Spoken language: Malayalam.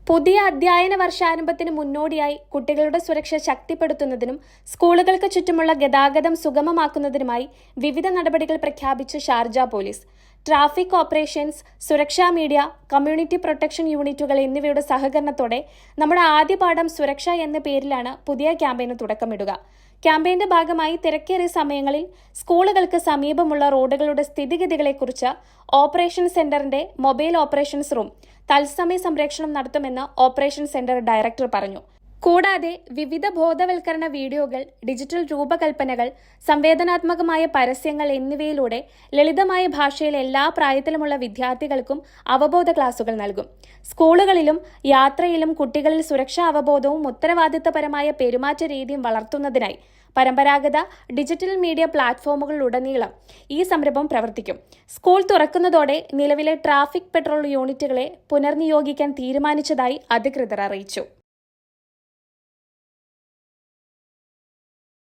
പുതിയ അധ്യയന വർഷാരംഭത്തിന് മുന്നോടിയായി കുട്ടികളുടെ സുരക്ഷ ശക്തിപ്പെടുത്തുന്നതിനും സ്കൂളുകൾക്ക് ചുറ്റുമുള്ള ഗതാഗതം സുഗമമാക്കുന്നതിനുമായി വിവിധ നടപടികൾ പ്രഖ്യാപിച്ചു ഷാർജ പോലീസ്. ട്രാഫിക് ഓപ്പറേഷൻസ്, സുരക്ഷാ മീഡിയ, കമ്മ്യൂണിറ്റി പ്രൊട്ടക്ഷൻ യൂണിറ്റുകൾ എന്നിവയുടെ സഹകരണത്തോടെ നമ്മുടെ ആദ്യ പാഠം സുരക്ഷ എന്ന പേരിലാണ് പുതിയ ക്യാമ്പയിന് തുടക്കമിടുക. ക്യാമ്പയിന്റെ ഭാഗമായി തിരക്കേറിയ സമയങ്ങളിൽ സ്കൂളുകൾക്ക് സമീപമുള്ള റോഡുകളുടെ സ്ഥിതിഗതികളെക്കുറിച്ച് ഓപ്പറേഷൻ സെന്ററിന്റെ മൊബൈൽ ഓപ്പറേഷൻസ് റൂം തത്സമയ സംരക്ഷണം നടത്തുമെന്ന് ഓപ്പറേഷൻ സെന്റർ ഡയറക്ടർ പറഞ്ഞു. കൂടാതെ വിവിധ ബോധവൽക്കരണ വീഡിയോകൾ, ഡിജിറ്റൽ രൂപകൽപ്പനകൾ, സംവേദനാത്മകമായ പരസ്യങ്ങൾ എന്നിവയിലൂടെ ലളിതമായ ഭാഷയിൽ എല്ലാ പ്രായത്തിലുമുള്ള വിദ്യാർത്ഥികൾക്കും അവബോധ ക്ലാസുകൾ നൽകും. സ്കൂളുകളിലും യാത്രയിലും കുട്ടികളിൽ സുരക്ഷാ അവബോധവും ഉത്തരവാദിത്തപരമായ പെരുമാറ്റ രീതിയും വളർത്തുന്നതിനായി പരമ്പരാഗത ഡിജിറ്റൽ മീഡിയ പ്ലാറ്റ്ഫോമുകളിലുടനീളം ഈ സംരംഭം പ്രവർത്തിക്കും. സ്കൂൾ തുറക്കുന്നതോടെ നിലവിലെ ട്രാഫിക് പെട്രോൾ യൂണിറ്റുകളെ പുനർനിയോഗിക്കാൻ തീരുമാനിച്ചതായി അധികൃതർ അറിയിച്ചു.